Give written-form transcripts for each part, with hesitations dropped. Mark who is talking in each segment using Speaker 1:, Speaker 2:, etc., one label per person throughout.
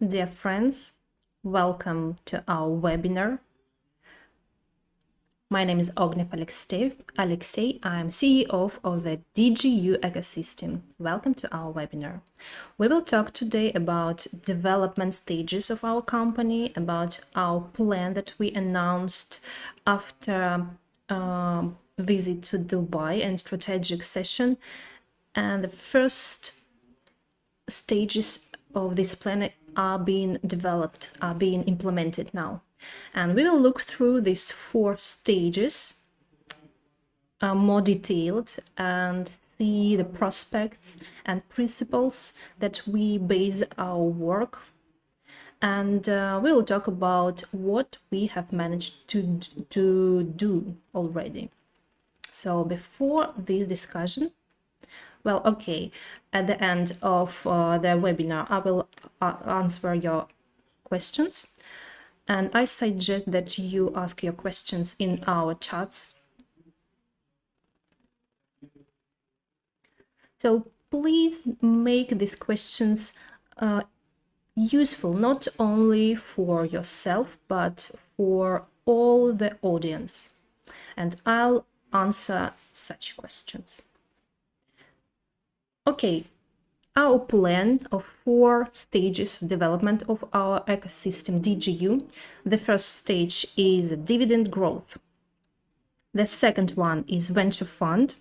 Speaker 1: Dear friends, welcome to our webinar. My name is Ognev Alexey. I'm CEO of the DigiU ecosystem. Welcome to our webinar. We will talk today about development stages of our company, about our plan that we announced after visit to Dubai and strategic session. And the first stages of this plan are being developed, are being implemented now. And we will look through these 4 stages more detailed and see the prospects and principles that we base our work. And we will talk about what we have managed to do already. So before this discussion, well, okay, at the end of the webinar, I will answer your questions. And I suggest that you ask your questions in our chats. So please make these questions useful, not only for yourself, but for all the audience. And I'll answer such questions. Okay, our plan of 4 stages of development of our ecosystem DigiU. The first stage is dividend growth. The second one is venture fund.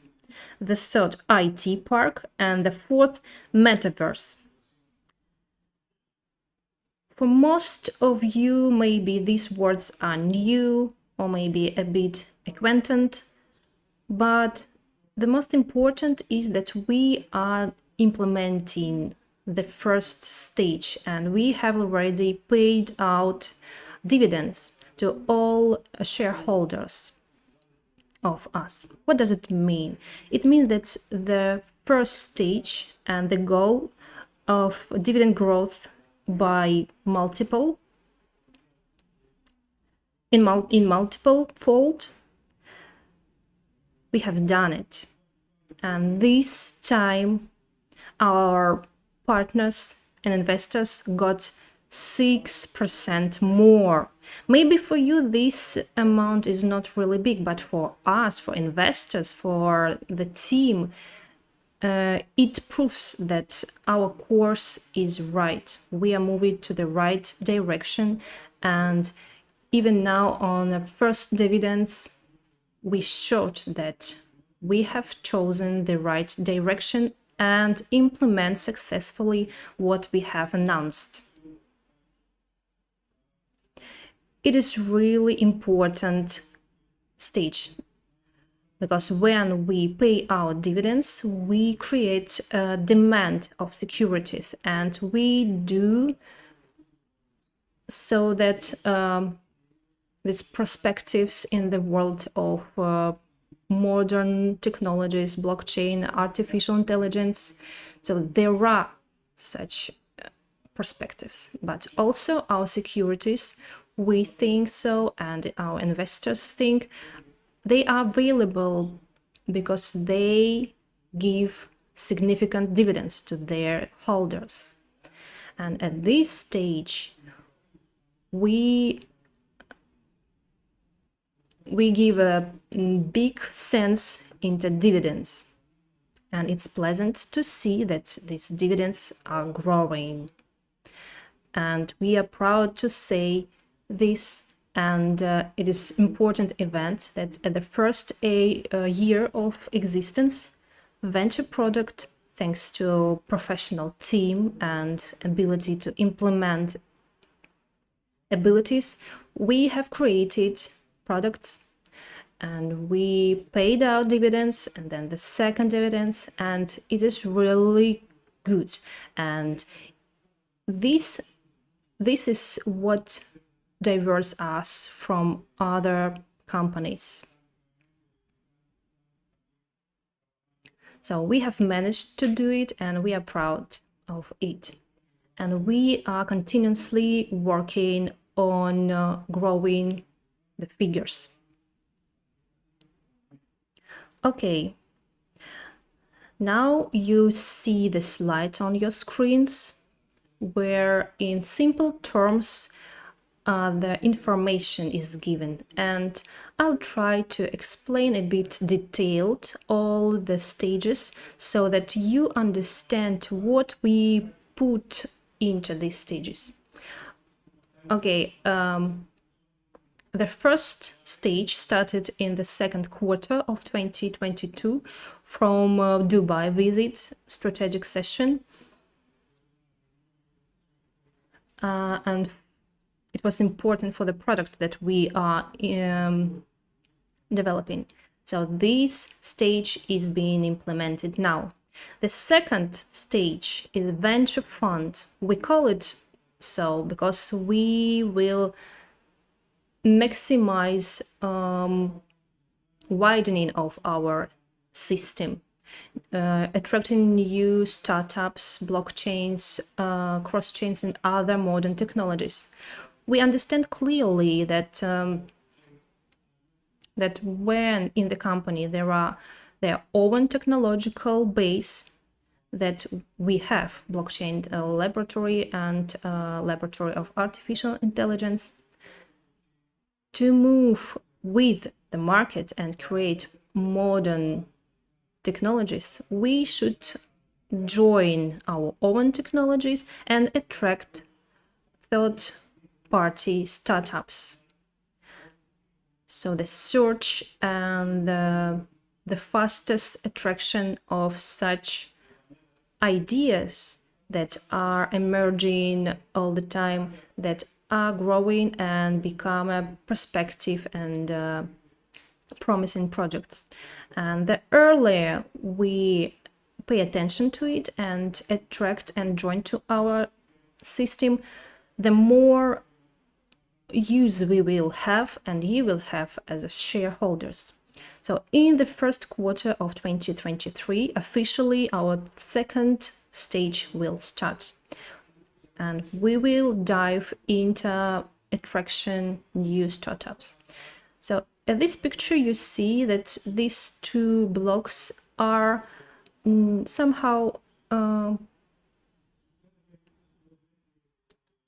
Speaker 1: The third, IT park. And the fourth, metaverse. For most of you, maybe these words are new or maybe a bit acquainted, but the most important is that we are implementing the first stage and we have already paid out dividends to all shareholders of us. What does it mean? It means that the first stage and the goal of dividend growth by multiple in multiple fold, we have done it. And this time our partners and investors got 6% more. Maybe for you this amount is not really big, but for us, for investors, for the team, it proves that our course is right. We are moving to the right direction, and even now on the first dividends, we showed that we have chosen the right direction and implement successfully what we have announced. It is really important stage because when we pay our dividends, we create a demand of securities, and we do so that these perspectives in the world of modern technologies, blockchain, artificial intelligence. So there are such perspectives, but also our securities, we think so, and our investors think they are available because they give significant dividends to their holders. And at this stage, we give a big sense into dividends, and it's pleasant to see that these dividends are growing, and we are proud to say this. And it is important event that at the first year of existence, venture product, thanks to professional team and ability to implement abilities, we have created products and we paid out dividends and then the second dividends, and it is really good. And this is what diverse us from other companies. So we have managed to do it and we are proud of it. And we are continuously working on growing the figures. Okay, now you see the slide on your screens. where in simple terms the information is given, and I'll try to explain a bit detailed all the stages so that you understand what we put into these stages. Okay, the first stage started in the second quarter of 2022 from Dubai visit strategic session, and it was important for the product that we are developing. So this stage is being implemented now. The second stage is venture fund. We call it so because we will maximize widening of our system, attracting new startups, blockchains, cross-chains, and other modern technologies. We understand clearly that that when in the company there are their own technological base, that we have blockchain laboratory and laboratory of artificial intelligence, to move with the market and create modern technologies, we should join our own technologies and attract third-party startups. So the search and the fastest attraction of such ideas that are emerging all the time, that are growing and become a prospective and promising projects. And the earlier we pay attention to it and attract and join to our system, the more use we will have and you will have as shareholders. So in the first quarter of 2023, officially our second stage will start, and we will dive into attraction new startups. So in this picture you see that these two blocks are somehow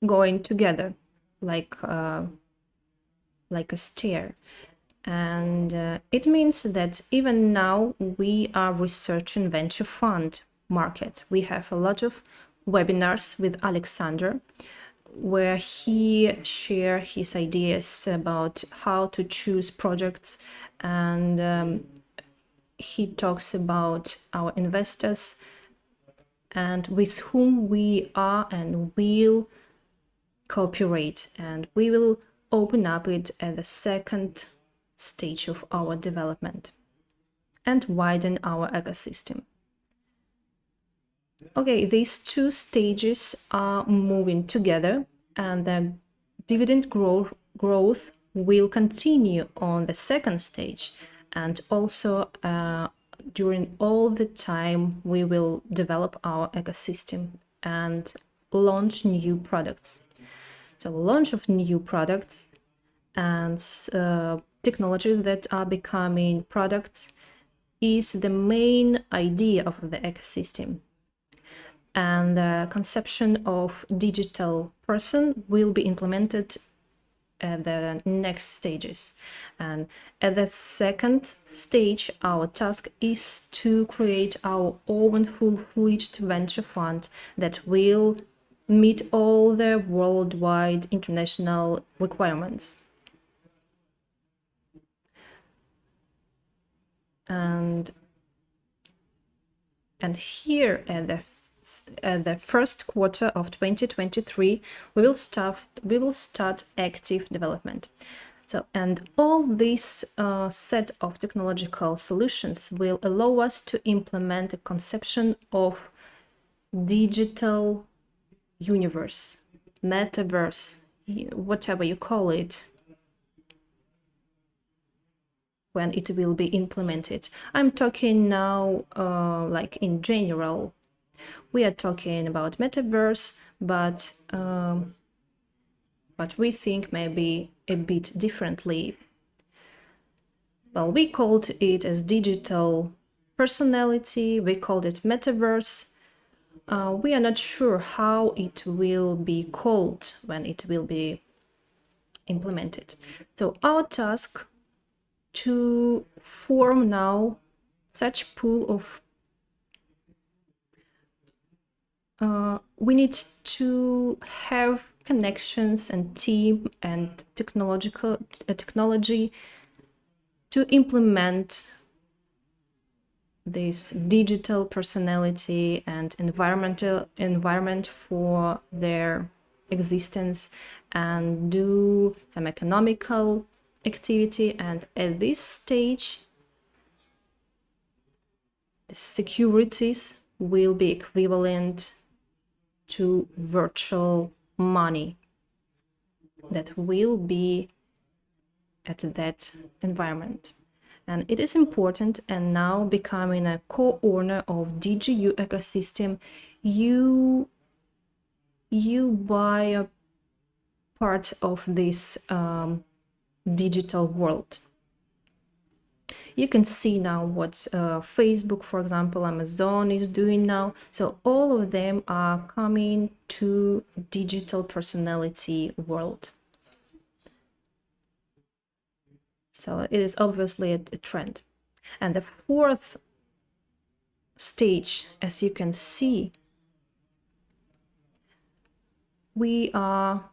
Speaker 1: going together like a stair. And it means that even now we are researching venture fund markets. We have a lot of webinars with Alexander where he shares his ideas about how to choose projects, and he talks about our investors and with whom we are and will cooperate, and we will open up it at the second stage of our development and widen our ecosystem. Okay, these two stages are moving together, and the dividend growth will continue on the second stage, and also during all the time we will develop our ecosystem and launch new products. So launch of new products and technologies that are becoming products is the main idea of the ecosystem. And the conception of digital person will be implemented at the next stages. And at the second stage, our task is to create our own full-fledged venture fund that will meet all the worldwide international requirements. And here at the first quarter of 2023, we will start active development. So, and all this set of technological solutions will allow us to implement a conception of digital universe, metaverse, whatever you call it, when it will be implemented. I'm talking now like in general. We are talking about metaverse, but we think maybe a bit differently. Well, we called it as digital personality, we called it metaverse. we are not sure how it will be called when it will be implemented. So our task to form now such pool of we need to have connections and team and technology to implement this digital personality and environment for their existence, and do some economical activity. And at this stage, the securities will be equivalent to virtual money that will be at that environment. And it is important, and now becoming a co-owner of DigiU ecosystem, you buy a part of this digital world. You can see now what Facebook, for example, Amazon is doing now. So all of them are coming to digital personality world. So it is obviously a trend. And the fourth stage, as you can see, we are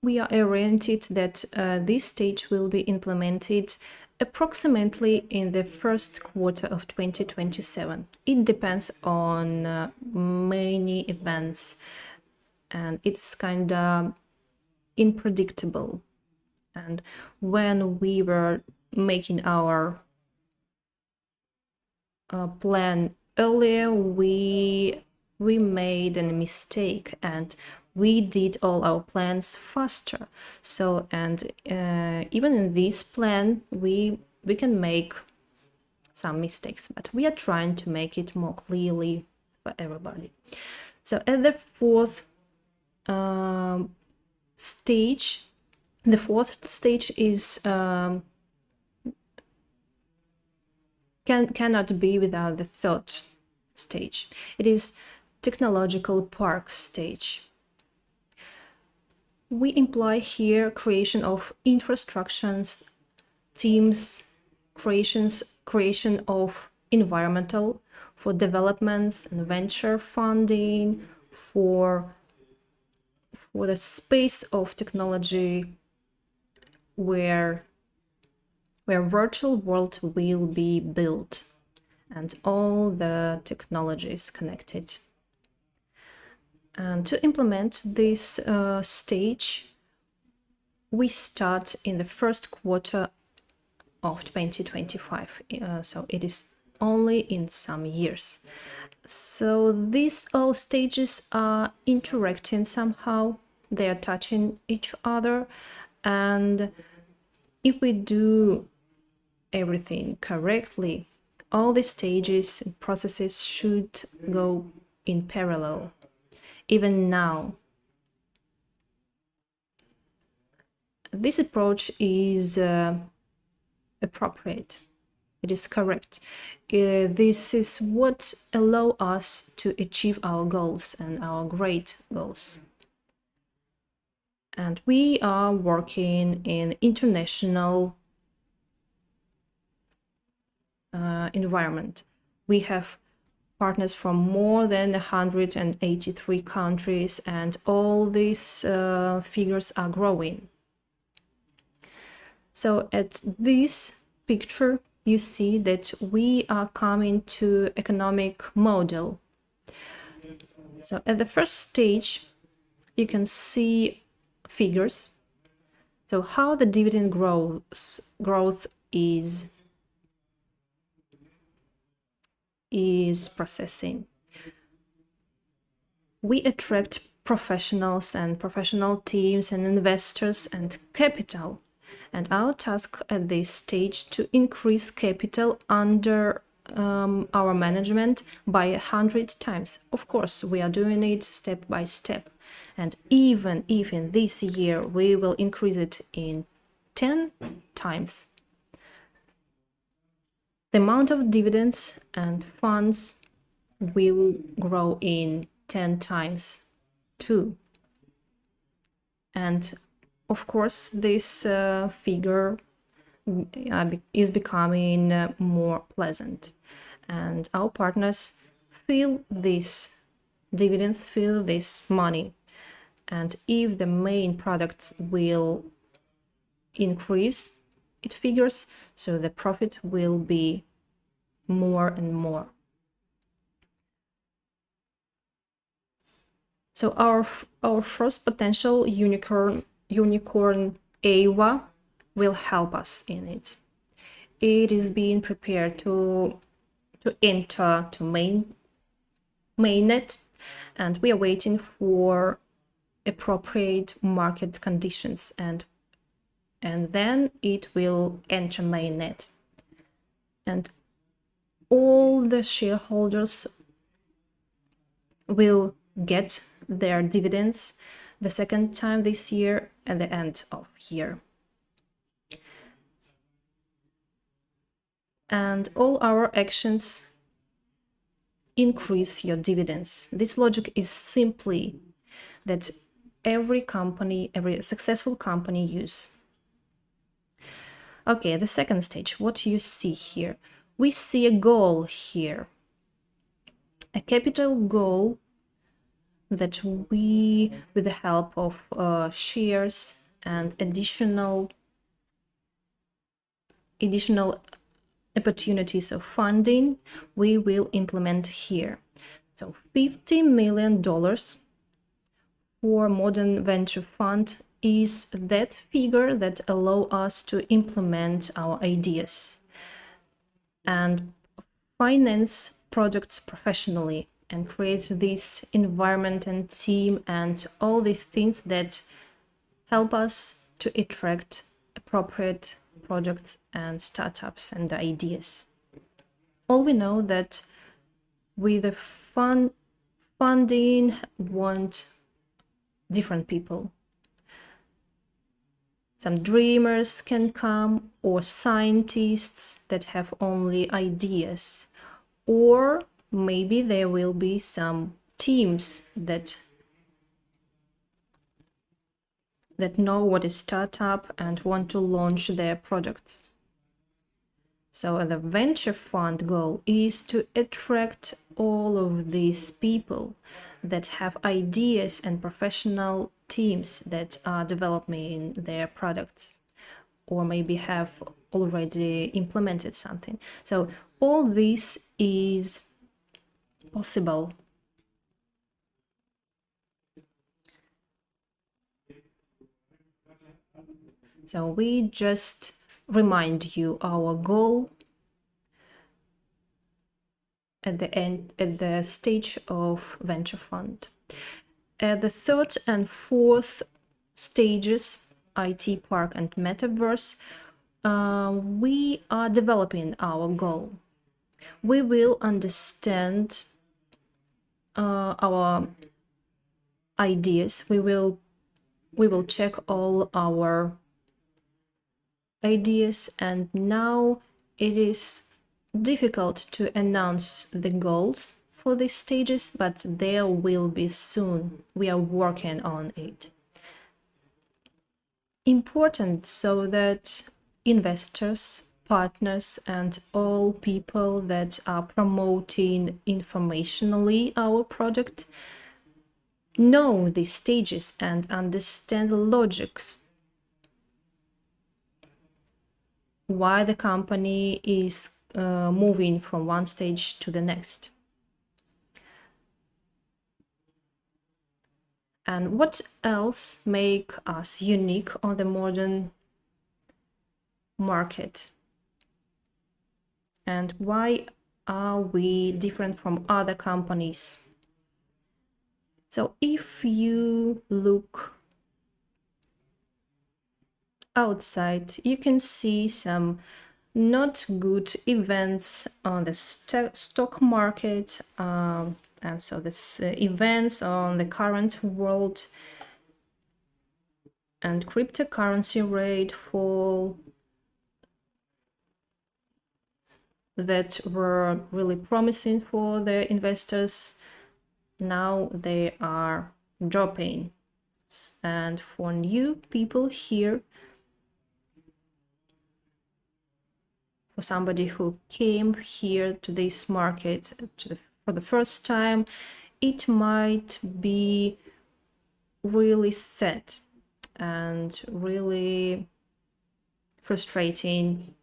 Speaker 1: oriented that this stage will be implemented approximately in the first quarter of 2027. It depends on many events, and it's kind of unpredictable. And when we were making our plan earlier, we made a mistake, and we did all our plans faster. So, and even in this plan, we can make some mistakes, but we are trying to make it more clearly for everybody. So at the fourth stage, the fourth stage is cannot be without the third stage. It is technological park stage. We imply here creation of infrastructures, teams, creation of environmental for developments and venture funding, for the space of technology where virtual world will be built and all the technologies connected. And to implement this stage, we start in the first quarter of 2025. So it is only in some years. So these all stages are interacting somehow. They are touching each other. And if we do everything correctly, all the stages and processes should go in parallel. Even now, this approach is appropriate. It is correct. This is what allows us to achieve our goals and our great goals. And we are working in international environment. We have partners from more than 183 countries, and all these figures are growing. So at this picture, you see that we are coming to economic model. So at the first stage, you can see figures. So how the dividend growth is processing. We attract professionals and professional teams and investors and capital. And our task at this stage to increase capital under our management by 100 times. Of course, we are doing it step by step. And even if in this year we will increase it in 10 times, the amount of dividends and funds will grow in 10 times too. And of course, this figure is becoming more pleasant. And our partners feel this dividends, feel this money. And if the main products will increase, it figures, so the profit will be more and more. So our first potential unicorn AWA will help us in it. It is being prepared to enter to mainnet, and we are waiting for appropriate market conditions, and then it will enter mainnet, and all the shareholders will get their dividends the second time this year at the end of year. And all our actions increase your dividends. This logic is simply that every successful company use. Okay, the second stage, what you see here? We see a goal here, a capital goal that we, with the help of shares and additional opportunities of funding, we will implement here. So $50 million for modern venture fund is that figure that allow us to implement our ideas and finance projects professionally and create this environment and team and all the things that help us to attract appropriate projects and startups and ideas. All we know that with the funding want different people. Some dreamers can come, or scientists that have only ideas, or maybe there will be some teams that know what is startup and want to launch their products. So the venture fund goal is to attract all of these people that have ideas and professional teams that are developing their products, or maybe have already implemented something. So all this is possible. So we just remind you our goal at the stage of venture fund. At the third and fourth stages, IT Park and Metaverse, we are developing our goal. We will understand our ideas. We will check all our ideas, and now it is difficult to announce the goals for these stages, but there will be soon. We are working on it. Important so that investors, partners, and all people that are promoting informationally our product know these stages and understand the logics why the company is moving from one stage to the next. And what else make us unique on the modern market? And why are we different from other companies? So if you look outside, you can see some not good events on the stock market, and so this events on the current world, and cryptocurrency rate fall, that were really promising for the investors, now they are dropping. And for new people here, for somebody who came here to this market for the first time, it might be really sad and really frustrating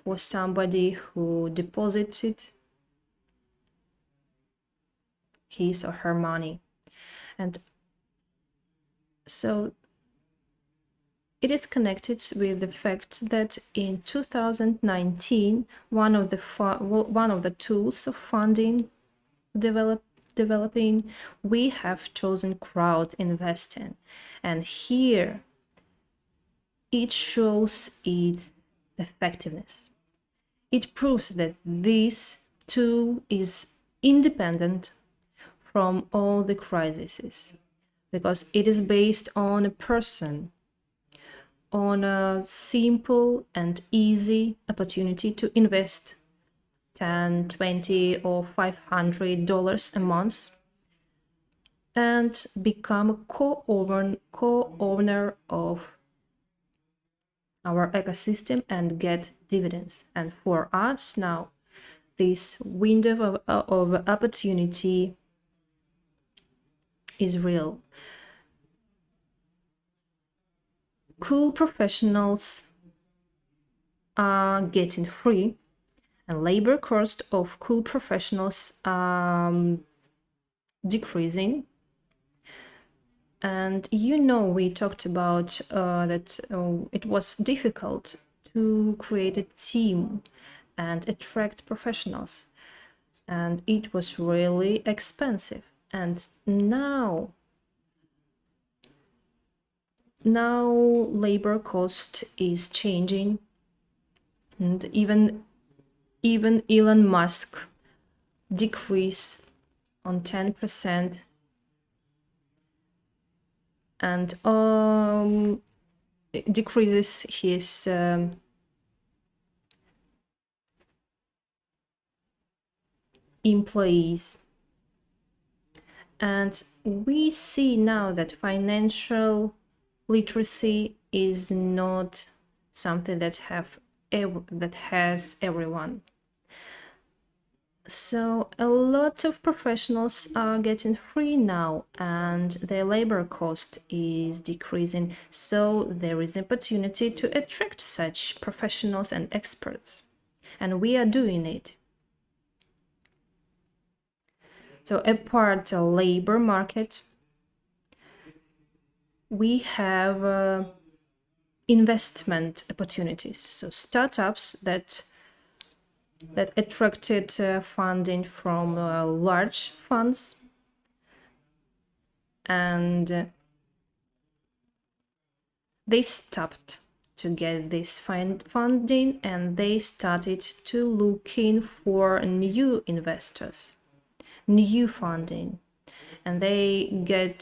Speaker 1: for somebody who deposited his or her money. And so it is connected with the fact that in 2019, one of the tools of funding developing, we have chosen crowd investing, and here it shows its effectiveness. It proves that this tool is independent from all the crises because it is based on a person, on a simple and easy opportunity to invest 10, 20 or $500 a month and become a co-owner of our ecosystem and get dividends. And for us now, this window of opportunity is real. Cool professionals are getting free, and labor cost of cool professionals decreasing. And we talked about that it was difficult to create a team and attract professionals, and it was really expensive. And now labor cost is changing, and even Elon Musk decrease on 10%, and decreases his employees. And we see now that financial literacy is not something that has everyone. So a lot of professionals are getting free now, and their labor cost is decreasing. So there is opportunity to attract such professionals and experts, and we are doing it. So apart the labor market, we have investment opportunities. So startups that attracted funding from large funds, and they stopped to get this funding, and they started to looking for new investors, new funding, and they give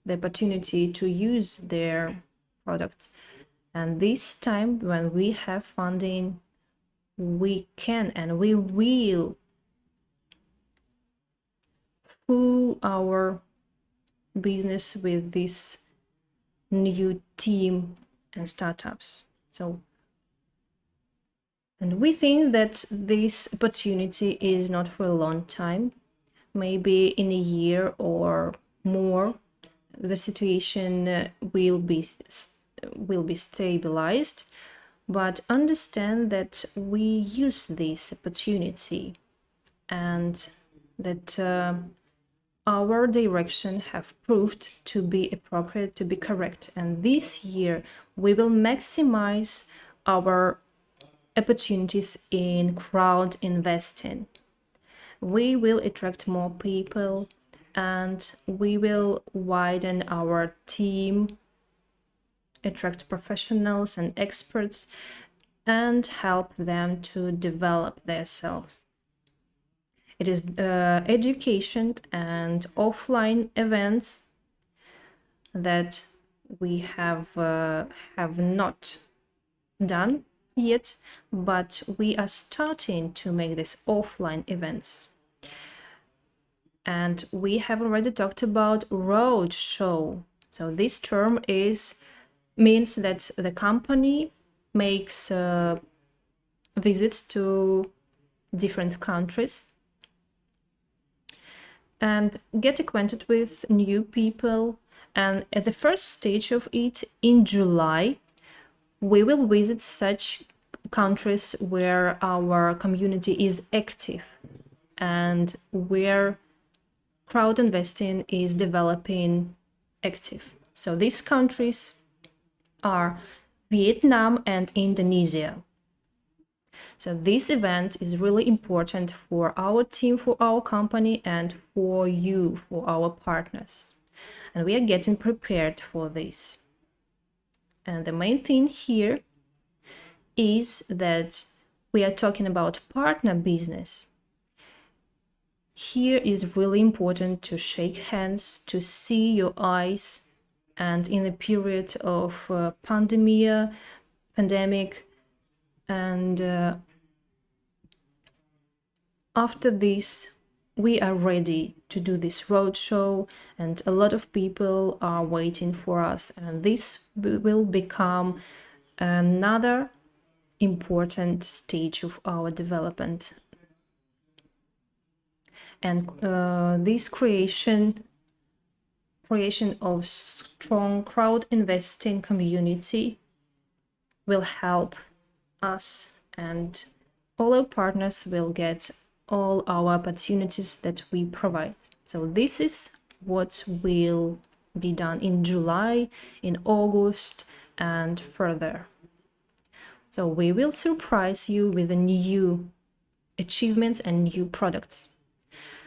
Speaker 1: the opportunity to use their products. And this time, when we have funding, we can and we will fuel our business with this new team and startups. And we think that this opportunity is not for a long time. Maybe in a year or more, the situation will be stabilized. But understand that we use this opportunity, and that our direction have proved to be appropriate, to be correct. And this year we will maximize our opportunities in crowd investing. We will attract more people, and we will widen our team, attract professionals and experts, and help them to develop themselves. It is education and offline events that we have not done yet, but we are starting to make these offline events. And we have already talked about road show. So this term means that the company makes visits to different countries and get acquainted with new people. And at the first stage of it, in July, we will visit such countries where our community is active and where crowd investing is developing active. So these countries are Vietnam and Indonesia. So this event is really important for our team, for our company, and for you, for our partners. And we are getting prepared for this. And the main thing here is that we are talking about partner business. Here is really important to shake hands, to see your eyes, and in the period of pandemic, and after this, we are ready to do this roadshow, and a lot of people are waiting for us, and this will become another important stage of our development. And this creation of strong crowd investing community will help us, and all our partners will get all our opportunities that we provide. So this is what will be done in July, in August, and further. So we will surprise you with the new achievements and new products.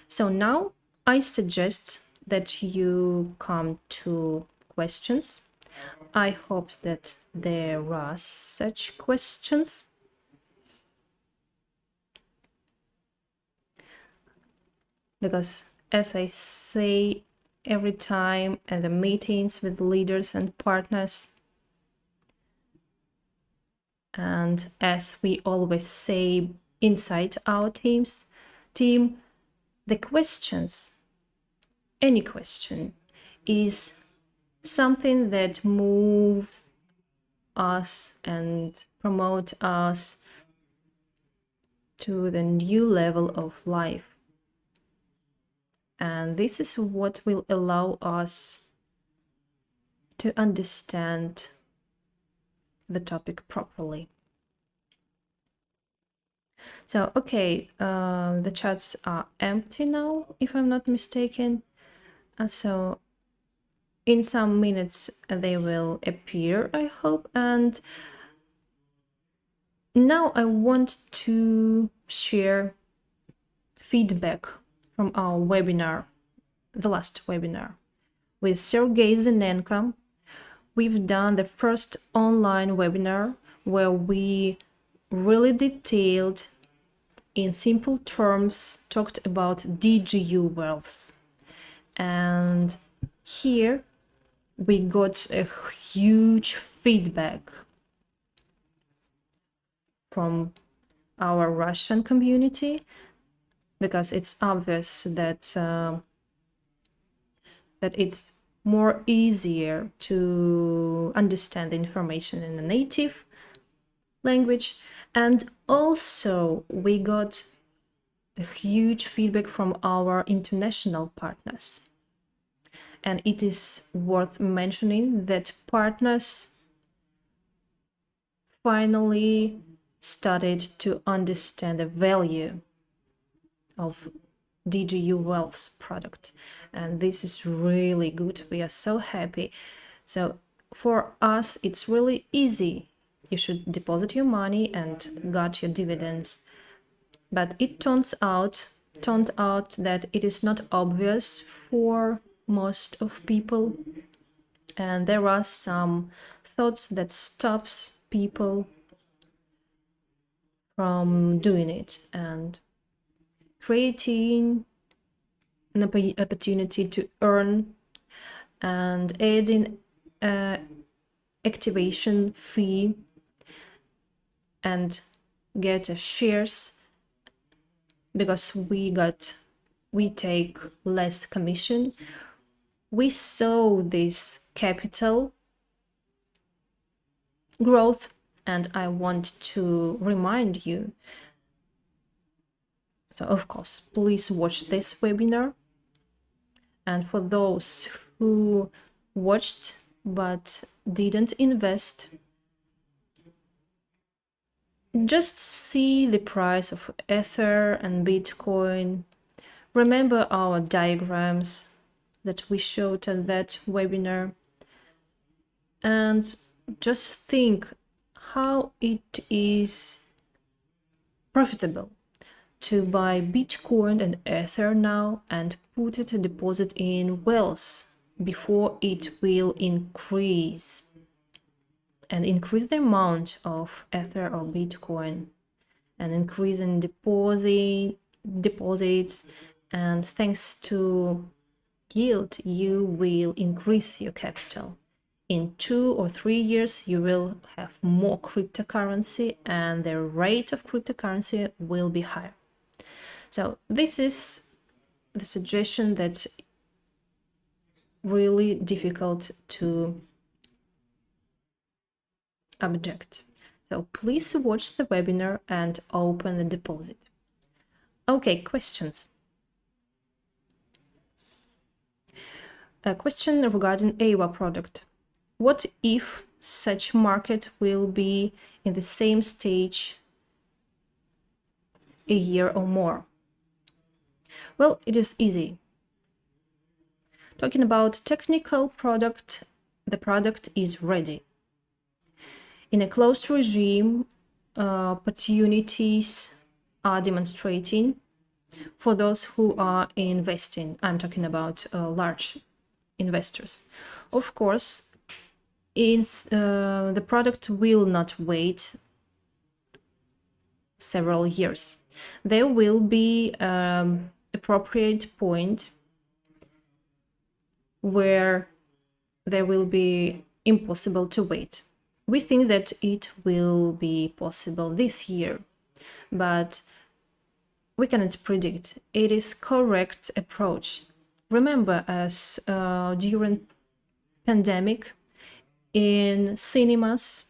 Speaker 1: So now I suggest that you come to questions. I hope that there are such questions. Because as I say every time at the meetings with leaders and partners, and as we always say inside our team, the questions, any question, is something that moves us and promote us to the new level of life. And this is what will allow us to understand the topic properly. So, okay, the chats are empty now, if I'm not mistaken. So in some minutes they will appear, I hope. And now I want to share feedback from our webinar, the last webinar. With Sergey Zenenko, we've done the first online webinar where we really detailed, in simple terms, talked about DigiU.Voice. And here we got a huge feedback from our Russian community, because it's obvious that that it's more easier to understand the information in a native language. And also we got a huge feedback from our international partners. And it is worth mentioning that partners finally started to understand the value of DigiU.Voice product, and this is really good. We are so happy. So for us it's really easy. You should deposit your money and got your dividends, but it turned out that it is not obvious for most of people, and there are some thoughts that stops people from doing it and creating an opportunity to earn and adding activation fee and get shares because we take less commission. We saw this capital growth, and I want to remind you. So of course, please watch this webinar. And for those who watched but didn't invest, just see the price of Ether and Bitcoin. Remember our diagrams that we showed at that webinar, and just think how it is profitable to buy Bitcoin and Ether now and put it a deposit in wealth before it will increase, and increase the amount of Ether or Bitcoin and increase in deposits, and thanks to yield you will increase your capital. In 2 or 3 years you will have more cryptocurrency and the rate of cryptocurrency will be higher. So this is the suggestion that's really difficult to object. So please watch the webinar and open the deposit. Okay, questions. A question regarding AWA product. What if such market will be in the same stage a year or more? Well, it is easy. Talking about technical product, the product is ready. In a closed regime, opportunities are demonstrating for those who are investing. I'm talking about large investors. Of course, the product will not wait several years. There will be appropriate point where there will be impossible to wait. We think that it will be possible this year, but we cannot predict. It is correct approach. Remember, as during pandemic, in cinemas,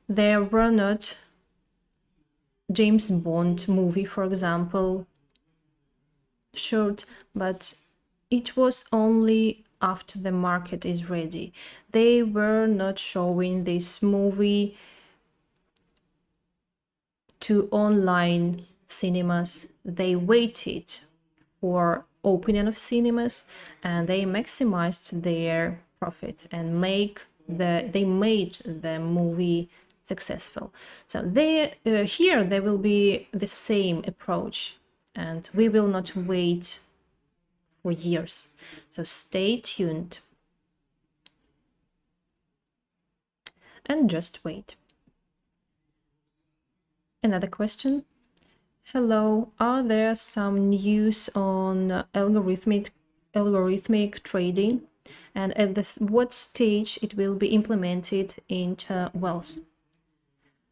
Speaker 1: there were not James Bond movie, for example, showed, but it was only after the market is ready. They were not showing this movie to online cinemas. They waited for opening of cinemas and they maximized their profit and they made the movie successful. So here there will be the same approach, and we will not wait for years. So stay tuned and just wait. Another question. Hello, are there some news on algorithmic trading, and at what stage it will be implemented into wealth?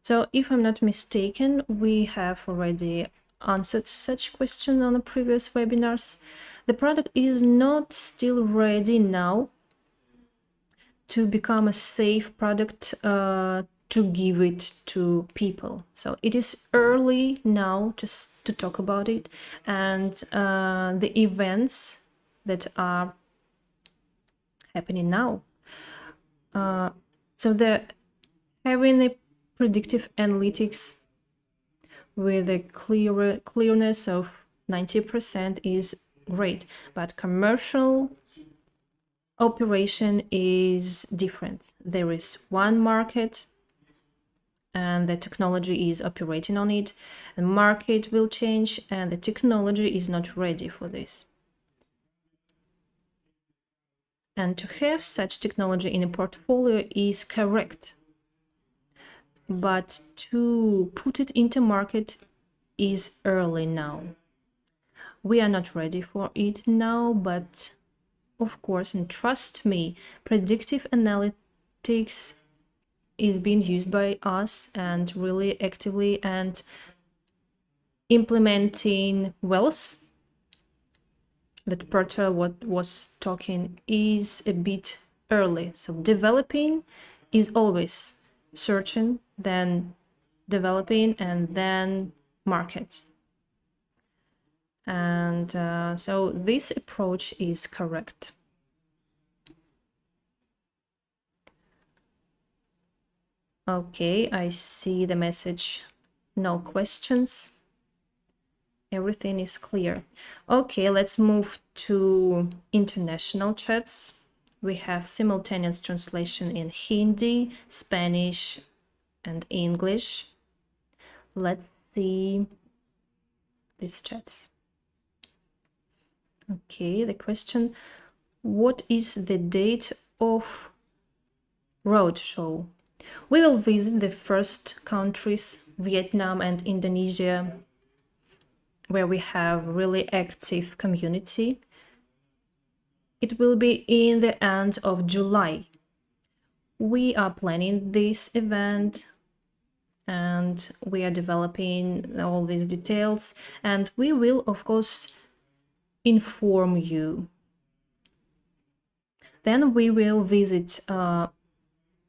Speaker 1: So if I'm not mistaken, we have already answered such question on the previous webinars. The product is not still ready now to become a safe product to give it to people. So it is early now just to talk about it, and the events that are happening now. So having the predictive analytics with a clearness of 90% is great, but commercial operation is different. There is one market and the technology is operating on it, and market will change and the technology is not ready for this. And to have such technology in a portfolio is correct, but to put it into market is early now. We are not ready for it now, but of course, and trust me, predictive analytics is being used by us and really actively and implementing wealth that Porter was talking is a bit early. So developing is always searching, then developing, and then market. And so this approach is correct. Okay, I see the message. No questions. Everything is clear. Okay, let's move to international chats. We have simultaneous translation in Hindi, Spanish, and English. Let's see these chats. Okay, the question, what is the date of roadshow? We will visit the first countries, Vietnam and Indonesia, where we have really active community. It will be in the end of July. We are planning this event and we are developing all these details, and we will of course inform you. Then we will visit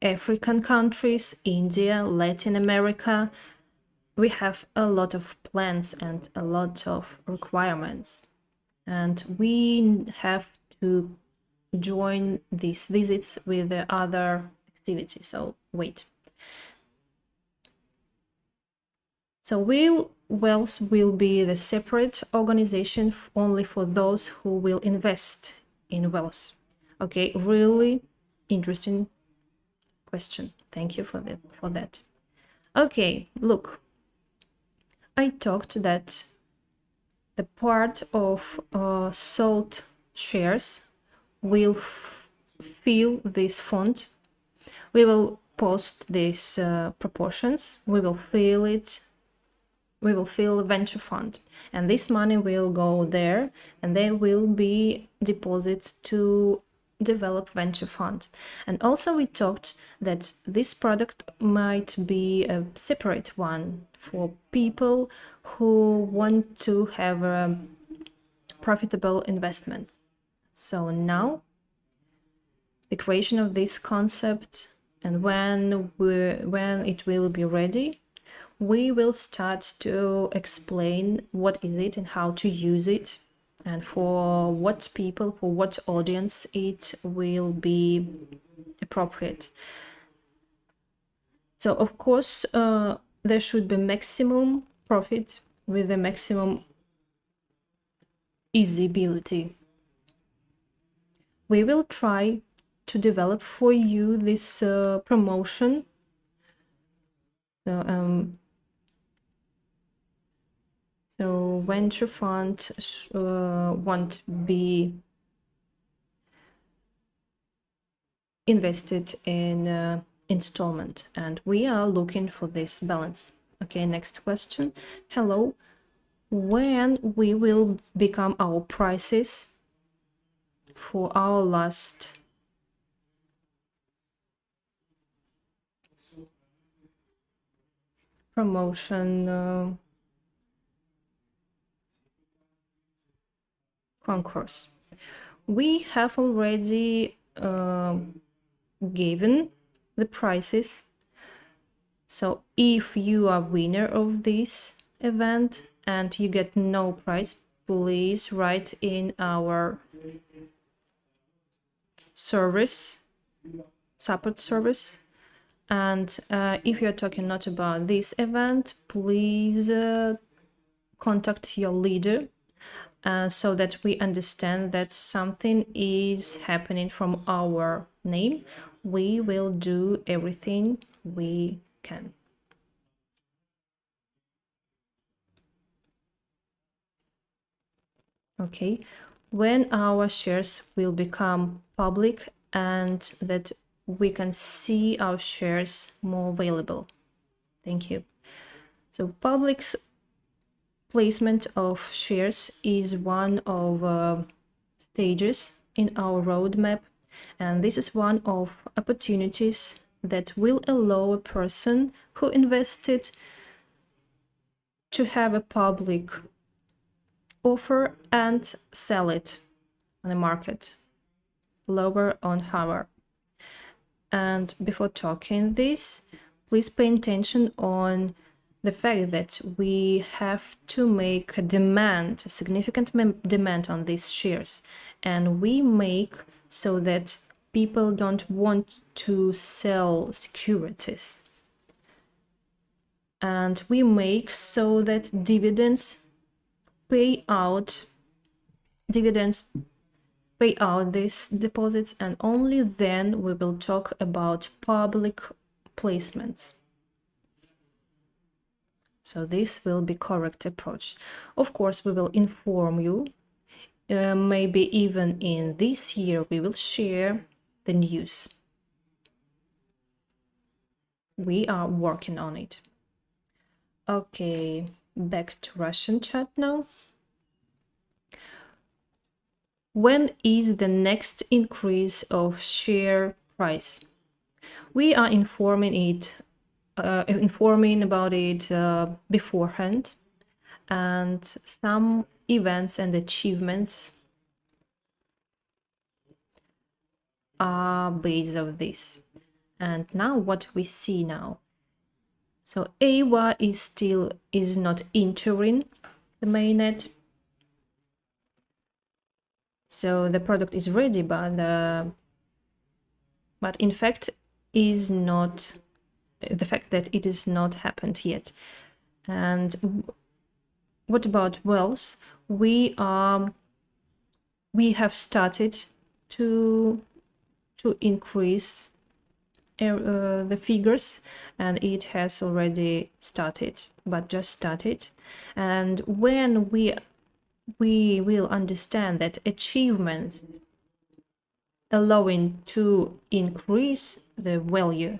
Speaker 1: African countries, India, Latin America. We have a lot of plans and a lot of requirements, and we have to join these visits with the other activities. So wait. So Wealth will be the separate organization only for those who will invest in wealth. Okay, really interesting question. Thank you for that. Okay, look, I talked that the part of sold shares will fill this font. We will post these proportions. We will fill it. We will fill a venture fund, and this money will go there, and they will be deposits to develop venture fund. And also we talked that this product might be a separate one for people who want to have a profitable investment. So now the creation of this concept, and when it will be ready, we will start to explain what is it and how to use it, and for what people, for what audience it will be appropriate. So of course there should be maximum profit with the maximum easyability. We will try to develop for you this promotion. So venture fund won't be invested in installment, and we are looking for this balance. Okay, next question. Hello, when we will become our prices for our last promotion concourse. We have already given the prices. So if you are winner of this event and you get no prize, please write in our service, support service. And if you're talking not about this event, please contact your leader so that we understand that something is happening from our name. We will do everything we can. Okay, when our shares will become public and that we can see our shares more available. Thank you. So public placement of shares is one of stages in our roadmap, and this is one of opportunities that will allow a person who invested to have a public offer and sell it on the market, lower on higher. And before talking this, please pay attention on the fact that we have to make a significant demand on these shares. And we make so that people don't want to sell securities. And we make so that dividends pay out these deposits, and only then we will talk about public placements. So this will be correct approach. Of course, we will inform you. Maybe even in this year we will share the news. We are working on it. Okay, back to Russian chat now. When is the next increase of share price? We are informing about it beforehand, and some events and achievements are based on this. And now what we see now. So AWA is not entering the mainnet. So the product is ready, but in fact is not the fact that it is not happened yet. And what about wells? We have started to increase the figures, and it has already started, but just started. And when we will understand that achievements allowing to increase the value,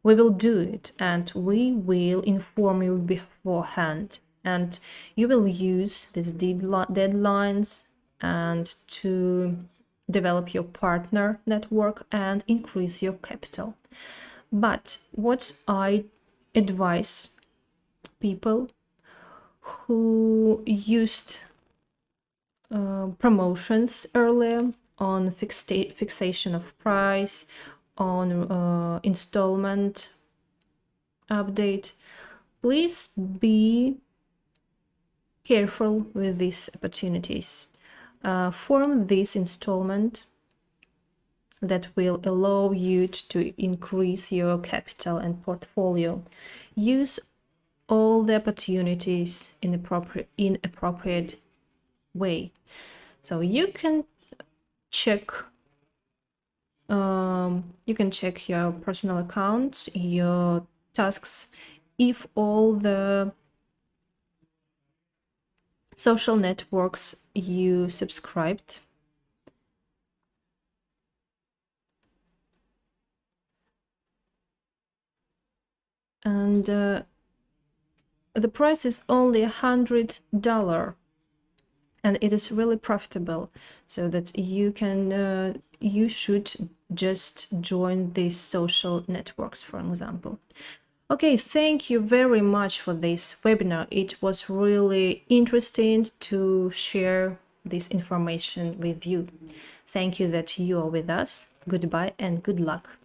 Speaker 1: we will do it, and we will inform you beforehand, and you will use these deadlines and to develop your partner network and increase your capital. But what I advise people who used promotions earlier on fixation of price, on installment update, please be careful with these opportunities. Form this installment that will allow you to increase your capital and portfolio. Use all the opportunities in appropriate way. So you can check your personal accounts, your tasks, if all the social networks you subscribed. And the price is only $100, and it is really profitable, so that you should just join these social networks, for example. Okay, thank you very much for this webinar. It was really interesting to share this information with you. Thank you that you are with us. Goodbye and good luck.